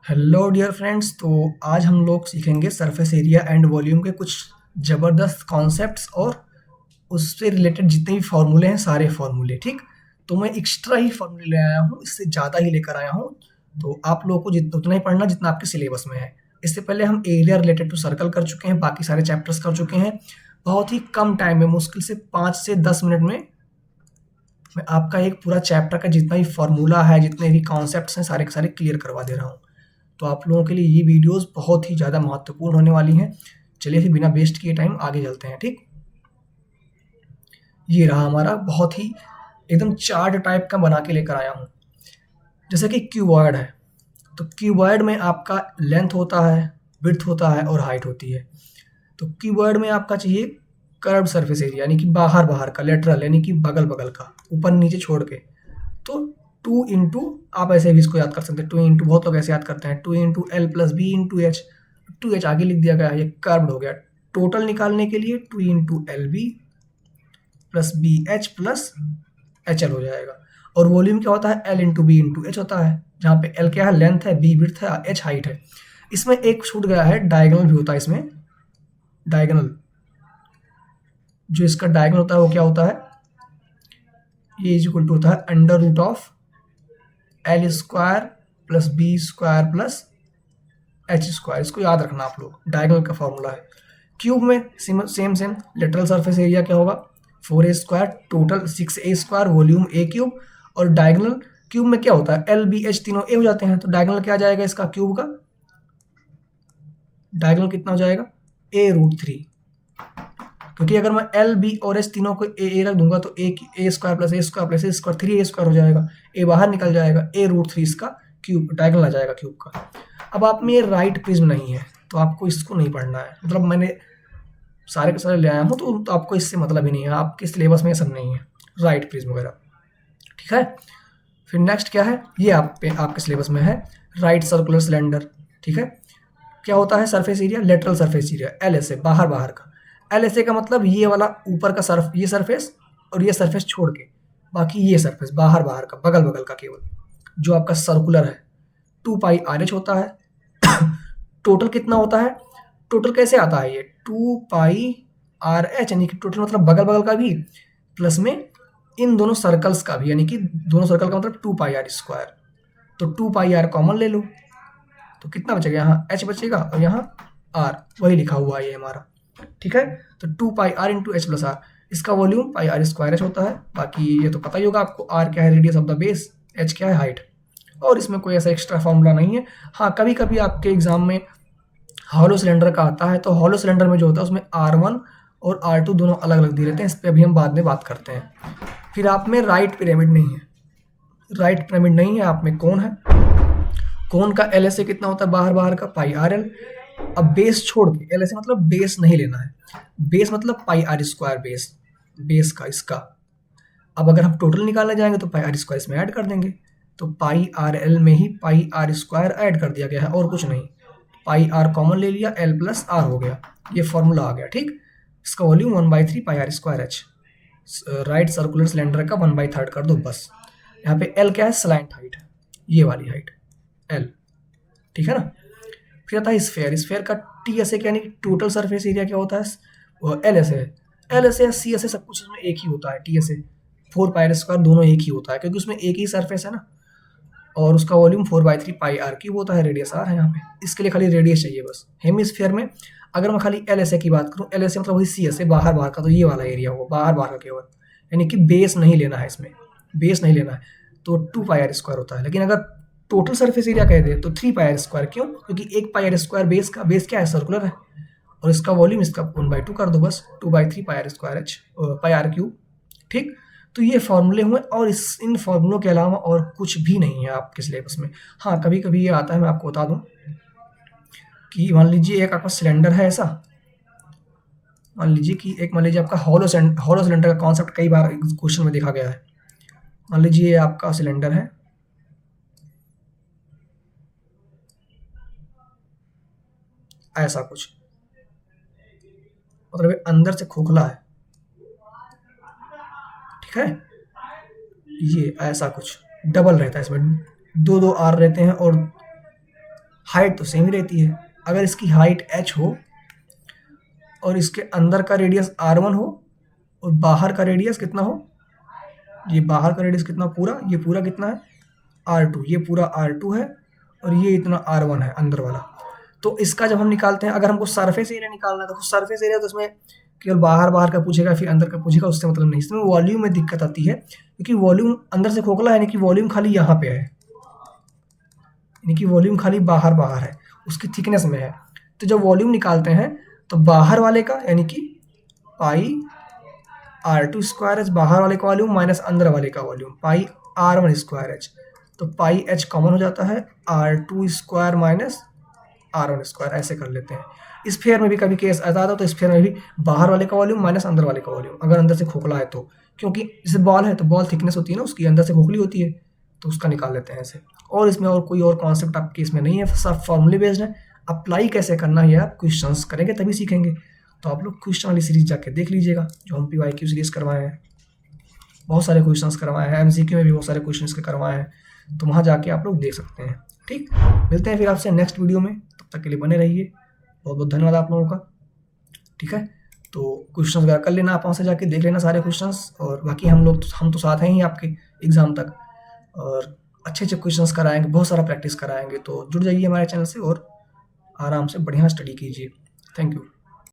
Hello dear friends. तो आज हम लोग सीखेंगे सरफेस एरिया एंड वॉल्यूम के कुछ ज़बरदस्त कॉन्सेप्ट्स और उससे रिलेटेड जितने भी फार्मूले हैं सारे फार्मूले। ठीक, तो मैं एक्स्ट्रा ही फार्मूले ले आया हूँ, इससे ज़्यादा ही लेकर आया हूँ। तो आप लोगों को जितना उतना ही पढ़ना जितना आपके सिलेबस में है। इससे पहले हम एरिया रिलेटेड टू सर्कल कर चुके हैं, बाकी सारे चैप्टर्स कर चुके हैं। बहुत ही कम टाइम में, मुश्किल से 5 से 10 मिनट में मैं आपका एक पूरा चैप्टर का जितना भी फार्मूला है, जितने भी कॉन्सेप्ट्स हैं, सारे के सारे क्लियर करवा दे रहा हूँ। तो आप लोगों के लिए ये वीडियोस बहुत ही ज़्यादा महत्वपूर्ण होने वाली हैं। चलिए फिर बिना वेस्ट किए टाइम आगे चलते हैं। ठीक, ये रहा हमारा बहुत ही एकदम चार्ट टाइप का बना के लेकर आया हूँ। जैसे कि क्यूबॉइड है, तो क्यूबॉइड में आपका लेंथ होता है, विड्थ होता है और हाइट होती है। तो क्यूबॉइड में आपका चाहिए कर्व सरफेस एरिया, यानी कि बाहर बाहर का, लेटरल यानी कि बगल बगल का, ऊपर नीचे छोड़ के। तो 2 इंटू, आप ऐसे भी इसको याद कर सकते हैं, 2 इंटू, बहुत लोग ऐसे याद करते हैं, 2 into L plus B into H. 2h आगे लिख दिया गया है, ये कर्व्ड हो गया। टोटल निकालने के लिए 2 into L B plus B H plus H L हो जाएगा। और वॉल्यूम क्या होता है? L into B into H होता है, जहाँ पे एल क्या है? लेंथ है, बी विड्थ है, एच हाइट है। इसमें एक छूट गया है, डायगोनल भी होता है इसमें। डायगोनल, जो इसका डायगोनल होता है वो क्या होता है? ये इज इक्वल टू होता है under root of L square plus B square plus H square. इसको याद रखना आप लोग, डायगोनल का फॉर्मूला है। क्यूब में सेम लेटरल सरफेस एरिया क्या होगा? 4a square, total 6a square, volume a cube. और डायगोनल क्यूब में क्या होता है? एल बी एच तीनों ए हो जाते हैं, तो डायगोनल क्या आ जाएगा इसका? क्यूब का डायगोनल कितना हो जाएगा? a√3। क्योंकि अगर मैं एल बी और एच तीनों को ए रख दूंगा तो ए स्क्वायर प्लस ए स्क्वायर प्लस ए स्क्वायर 3a स्क्वायर हो जाएगा, ए बाहर निकल जाएगा, a√3 इसका क्यूब डायगोनल आ जाएगा क्यूब का। अब आप में ये राइट प्रिज्म नहीं है तो आपको इसको नहीं पढ़ना है, मतलब मैंने सारे के सारे ले आया हूँ तो आपको इससे मतलब ही नहीं है, आपके सिलेबस में ये सब नहीं है, राइट प्रिज्म वगैरह। ठीक है, फिर नेक्स्ट क्या है? ये आपके सिलेबस में है, राइट सर्कुलर सिलेंडर। ठीक है, क्या होता है? Surface area, lateral surface area, L S ए, बाहर बाहर का। एल एस ए का मतलब ये वाला ऊपर का सर्फ, ये सरफेस और ये सरफेस छोड़ के, बाकी ये सरफेस बाहर बाहर का, बगल बगल का केवल, जो आपका सर्कुलर है। 2πRH होता है। टोटल कितना होता है? टोटल कैसे आता है ये? 2πRH, यानी कि टोटल मतलब बगल बगल का भी प्लस में इन दोनों सर्कल्स का भी, यानी कि दोनों सर्कल का मतलब 2πr स्क्वायर। तो 2πr कॉमन ले लो तो कितना बचेगा? यहाँ h बचेगा और यहाँ r, वही लिखा हुआ है ये हमारा। ठीक है, तो 2πr into H plus R, इसका वॉल्यूम πr स्क्वायर एच होता है। बाकी ये तो पता ही होगा आपको, r क्या है? Radius of the base, h क्या है? हाइट। और इसमें कोई ऐसा एक्स्ट्रा फॉर्मूला नहीं है। हाँ, कभी कभी आपके एग्जाम में हॉलो सिलेंडर का आता है, तो हॉलो सिलेंडर में जो होता है उसमें R1 और R2 दोनों अलग अलग दिए रहते हैं, इस पर अभी हम बाद में बात करते हैं। फिर आप में राइट पिरामिड नहीं है, राइट पिरामिड नहीं है, आप में कोन है। कोन का एल एस ए कितना होता है बाहर बाहर का? πRL। अब बेस छोड़ के, एल एस ए मतलब बेस नहीं लेना है, बेस मतलब πr स्क्वायर बेस, बेस का इसका। अब अगर हम टोटल निकालने जाएंगे तो πr स्क्वायर इसमें ऐड कर देंगे, तो πRL में ही πr स्क्वायर ऐड कर दिया गया है और कुछ नहीं। πr कॉमन ले लिया, l प्लस r हो गया, ये फॉर्मूला आ गया। ठीक, इसका volume 1/3 πr square H. Right circular cylinder का 1/3 कर दो बस। यहाँ पे l क्या है? स्लैंट हाइट, ये वाली हाइट l। ठीक है ना। फिर आता है स्फेयर, स्फेयर का टी एस ए यानी कि टोटल सरफेस एरिया क्या होता है? वो L S A, L S A C S A सब कुछ इसमें एक ही होता है। टी एस ए 4πr स्क्वायर दोनों एक ही होता है, क्योंकि उसमें एक ही सरफेस है ना। और उसका वॉल्यूम 4/3 πr क्यूब होता है, रेडियस r है यहाँ पे, इसके लिए खाली रेडियस चाहिए बस। हेमिस्फेयर में अगर मैं खाली एल एस ए की बात करूँ, एल एस ए मतलब वही सी एस ए, बाहर बाहर का, तो ये वाला एरिया होगा बाहर बाहर का केवल, यानी कि बेस नहीं लेना है इसमें, बेस नहीं लेना है, तो 2πr स्क्वायर होता है। लेकिन अगर टोटल सरफेस एरिया कह दे तो 3πr स्क्वायर। क्यों? क्योंकि एक πr स्क्वायर बेस का, बेस क्या है? सर्कुलर है, और इसका वॉल्यूम इसका 1/2 कर दो बस, 2/3 πr square H, πr cube. ठीक, तो ये फॉर्मूले हुए, और इन फॉर्मूलों के अलावा और कुछ भी नहीं है आपके सिलेबस में। हाँ, कभी कभी ये आता है, मैं आपको बता दूं कि मान लीजिए एक आपका सिलेंडर है ऐसा, मान लीजिए आपका हॉलो सिलेंडर का कॉन्सेप्ट कई बार क्वेश्चन में देखा गया है। मान लीजिए आपका सिलेंडर है ऐसा कुछ, मतलब ये अंदर से खोखला है। ठीक है, ये ऐसा कुछ डबल रहता है, इसमें 2 2 आर रहते हैं और हाइट तो सेम ही रहती है। अगर इसकी हाइट h हो और इसके अंदर का रेडियस r1 हो और बाहर का रेडियस कितना हो, ये बाहर का रेडियस कितना पूरा, ये पूरा कितना है r2, ये पूरा r2 है और ये इतना r1 है अंदर वाला। तो इसका जब हम निकालते हैं, अगर हमको सरफेस एरिया निकालना है तो सरफेस एरिया तो इसमें केवल बाहर बाहर का पूछेगा फिर अंदर का पूछेगा, उससे मतलब नहीं। इसमें वॉल्यूम में दिक्कत आती है क्योंकि वॉल्यूम अंदर से खोखला है, यानी कि वॉल्यूम खाली यहाँ पे है, यानी कि वॉल्यूम खाली बाहर बाहर है, उसकी थिकनेस में है। तो जब वॉल्यूम निकालते हैं तो बाहर वाले का यानी कि पाई r2 स्क्वायर एच बाहर वाले का वॉल्यूम माइनस अंदर वाले का वॉल्यूम पाई r1 स्क्वायर एच, तो पाई h कॉमन हो जाता है, r2 square minus r1 square, ऐसे कर लेते हैं। स्फीयर में भी कभी केस आता था तो स्फीयर में भी बाहर वाले का वॉल्यूम माइनस अंदर वाले का वॉल्यूम, अगर अंदर से खोखला है तो, क्योंकि जैसे बॉल है तो बॉल थिकनेस होती है ना उसकी, अंदर से खोखली होती है तो उसका निकाल लेते हैं ऐसे। और इसमें और कोई और कॉन्सेप्ट आपके इसमें नहीं है, सब फॉर्मूले बेस्ड है। अप्लाई कैसे करना है आप क्वेश्चंस करेंगे तभी सीखेंगे। तो आप लोग क्वेश्चन वाली सीरीज जाके देख लीजिएगा, जो हम PYQ सीरीज करवाए हैं, बहुत सारे क्वेश्चंस करवाए हैं, MCQ में भी बहुत सारे क्वेश्चंस के करवाए हैं, तो वहाँ जाके आप लोग देख सकते हैं। ठीक, मिलते हैं फिर आपसे नेक्स्ट वीडियो में, तब तक के लिए बने रहिए। बहुत बहुत धन्यवाद आप लोगों का। ठीक है, तो क्वेश्चंस वगैरह कर लेना, आप वहाँ से जाके देख लेना सारे क्वेश्चंस, और बाकी हम तो साथ हैं ही आपके एग्ज़ाम तक, और अच्छे अच्छे क्वेश्चंस कराएंगे, बहुत सारा प्रैक्टिस कराएंगे। तो जुड़ जाइए हमारे चैनल से और आराम से बढ़िया स्टडी कीजिए। Thank you.